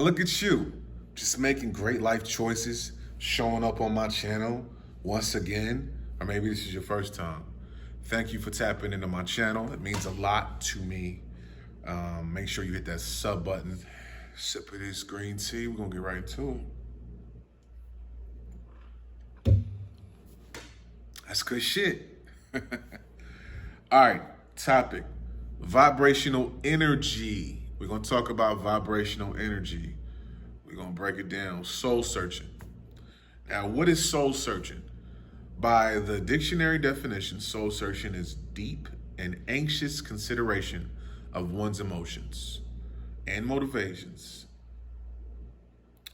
look at you, just making great life choices, showing up on my channel once again, or maybe this is your first time. Thank you for tapping into my channel. It means a lot to me. Make sure you hit that sub button. Sip of this green tea. We're gonna get right into it. That's good shit. All right, topic, vibrational energy. We're gonna talk about vibrational energy. We're gonna break it down. Soul searching. Now, what is soul searching? By the dictionary definition, soul searching is deep and anxious consideration of one's emotions and motivations.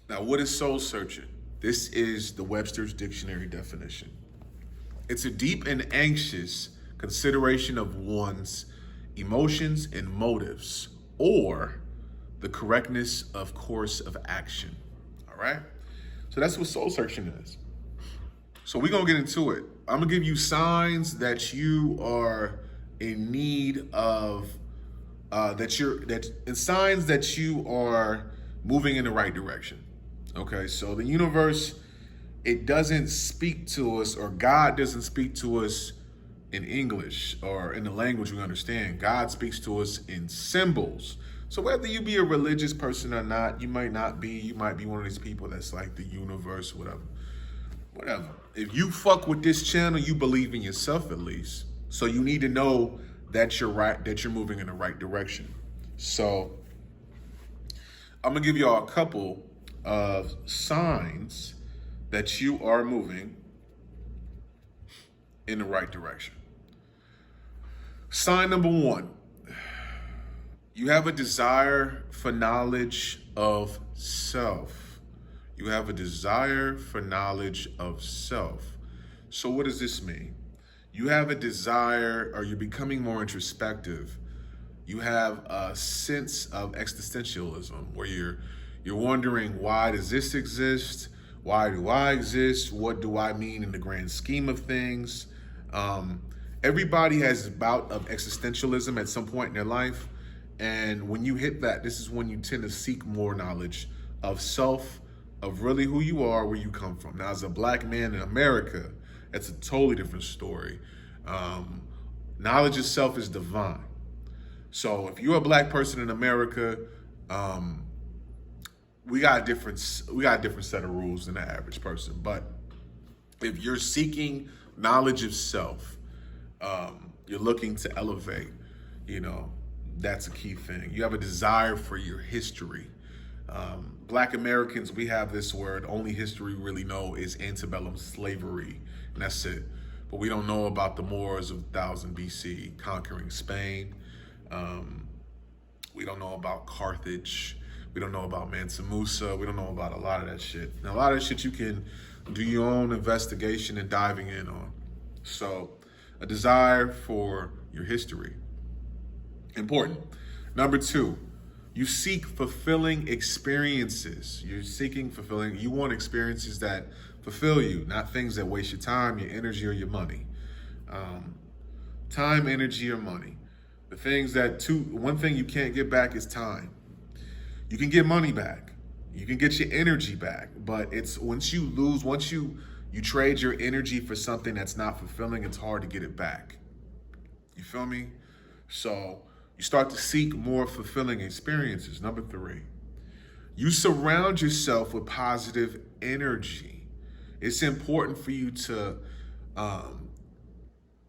Now, what is soul searching? This is the Webster's Dictionary definition. It's a deep and anxious consideration of one's emotions and motives, or the correctness of course of action. All right? So that's what soul searching is. So we're gonna get into it. I'm gonna give you signs that you are in need of, signs that you are moving in the right direction. Okay, so the universe, it doesn't speak to us, or God doesn't speak to us in English or in the language we understand. God speaks to us in symbols. So whether you be a religious person or not, you might not be, you might be one of these people that's like the universe, whatever. If you fuck with this channel, you believe in yourself at least. So you need to know that you're right, that you're moving in the right direction. So I'm gonna give y'all a couple of signs that you are moving in the right direction. Sign number one, you have a desire for knowledge of self. You have a desire for knowledge of self. So what does this mean? You have a desire, or you're becoming more introspective. You have a sense of existentialism where you're wondering, why does this exist? Why do I exist? What do I mean in the grand scheme of things? Everybody has a bout of existentialism at some point in their life. And when you hit that, this is when you tend to seek more knowledge of self, of really who you are, where you come from. Now, as a black man in America, that's a totally different story. Knowledge of self is divine. So if you're a black person in America, we got a different set of rules than the average person. But if you're seeking knowledge of self, you're looking to elevate, that's a key thing. You have a desire for your history. Black Americans, we have this word, only history we really know is antebellum slavery, and that's it. But we don't know about the Moors of 1000 BC conquering Spain. We don't know about Carthage. We don't know about Mansa Musa. We don't know about a lot of that shit. Now, a lot of that shit you can do your own investigation and diving in on. So, a desire for your history. Important. Number two, you seek fulfilling experiences. You want experiences that fulfill you, not things that waste your time, your energy, or your money. Time, energy, or money. One thing you can't get back is time. You can get money back. You can get your energy back, but it's once you trade your energy for something that's not fulfilling, it's hard to get it back. You feel me? So you start to seek more fulfilling experiences. Number three, you surround yourself with positive energy. It's important for you to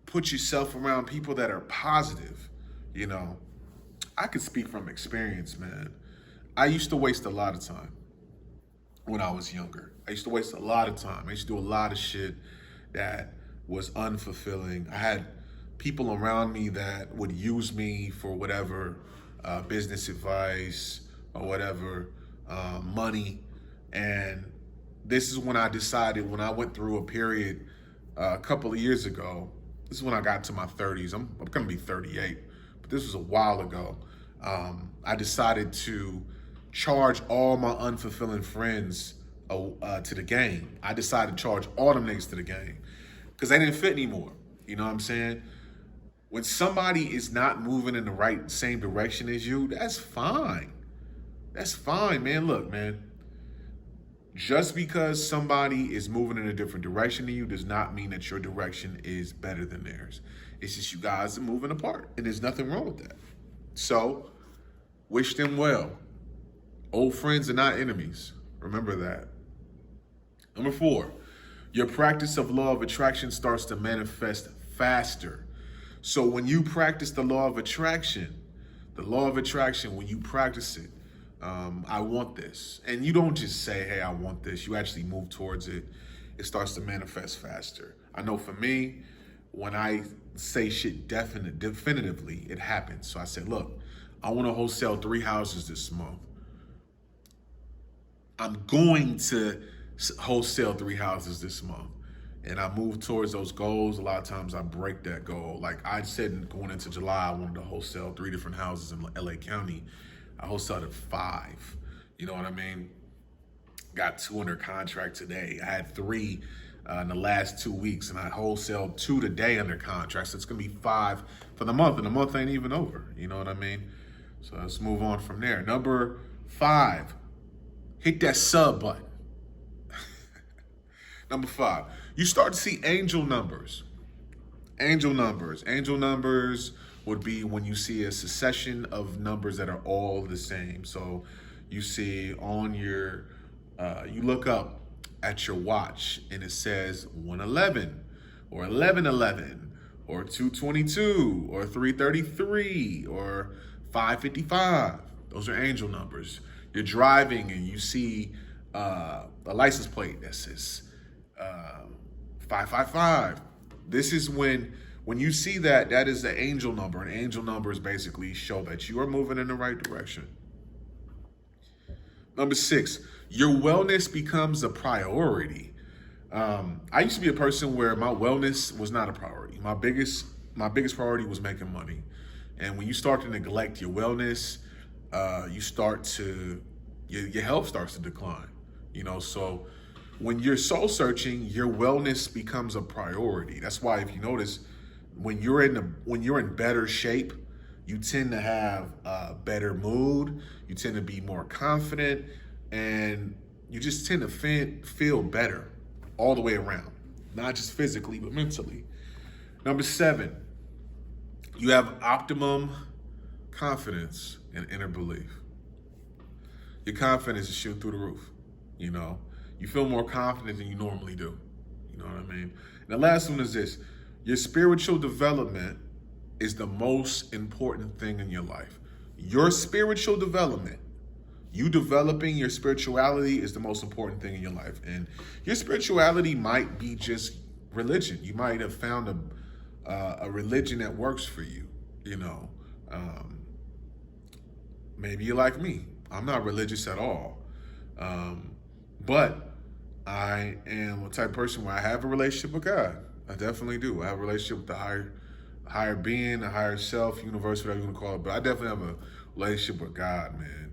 put yourself around people that are positive. I could speak from experience, man. I used to waste a lot of time when I was younger. I used to waste a lot of time. I used to do a lot of shit that was unfulfilling. I had people around me that would use me for whatever, business advice or whatever, money. And this is when I decided, when I went through a period a couple of years ago, this is when I got to my 30s. I'm gonna be 38, but this was a while ago. I decided to charge all my unfulfilling friends to the game. I decided to charge all them niggas to the game because they didn't fit anymore. You know what I'm saying? When somebody is not moving in the same direction as you, that's fine. That's fine, man. Look, man, just because somebody is moving in a different direction than you does not mean that your direction is better than theirs. It's just you guys are moving apart, and there's nothing wrong with that. So, wish them well. Old friends are not enemies. Remember that. Number 4, your practice of law of attraction starts to manifest faster. So when you practice the law of attraction, when you practice it, I want this. And you don't just say, hey, I want this. You actually move towards it. It starts to manifest faster. I know for me, when I say shit definitively, it happens. So I said, look, I want to wholesale 3 houses this month. I'm going to wholesale 3 houses this month. And I move towards those goals. A lot of times I break that goal. Like I said, going into July, I wanted to wholesale 3 different houses in LA County. I wholesaled 5. You know what I mean? Got 2 under contract today. I had 3 in the last 2 weeks, and I wholesaled 2 today under contract. So it's gonna be 5 for the month, and the month ain't even over. You know what I mean? So let's move on from there. Number 5, hit that sub button. Number 5, you start to see angel numbers. Angel numbers would be when you see a succession of numbers that are all the same. So you see on your, you look up at your watch and it says 111 or 1111 or 222 or 333 or 555. Those are angel numbers. You're driving and you see a license plate that says 555. This is when you see that is the angel number. And angel numbers basically show that you are moving in the right direction. Number 6, your wellness becomes a priority. I used to be a person where my wellness was not a priority. My biggest priority was making money. And when you start to neglect your wellness, your health starts to decline. You know, so when you're soul searching, your wellness becomes a priority. That's why if you notice, when you're in better shape, you tend to have a better mood, you tend to be more confident, and you just tend to feel better all the way around, not just physically, but mentally. Number 7, you have optimum confidence and inner belief. Your confidence is shooting through the roof, you know. You feel more confident than you normally do. You know what I mean? And the last one is this. Your spiritual development is the most important thing in your life. Your spiritual development, you developing your spirituality is the most important thing in your life. And your spirituality might be just religion. You might have found a religion that works for you, you know. Maybe you're like me. I'm not religious at all. But I am a type of person where I have a relationship with God. I definitely do. I have a relationship with the higher being, the higher self, universe, whatever you want to call it. But I definitely have a relationship with God, man.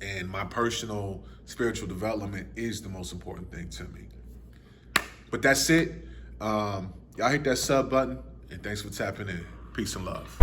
And my personal spiritual development is the most important thing to me. But that's it. Y'all hit that sub button, and thanks for tapping in. Peace and love.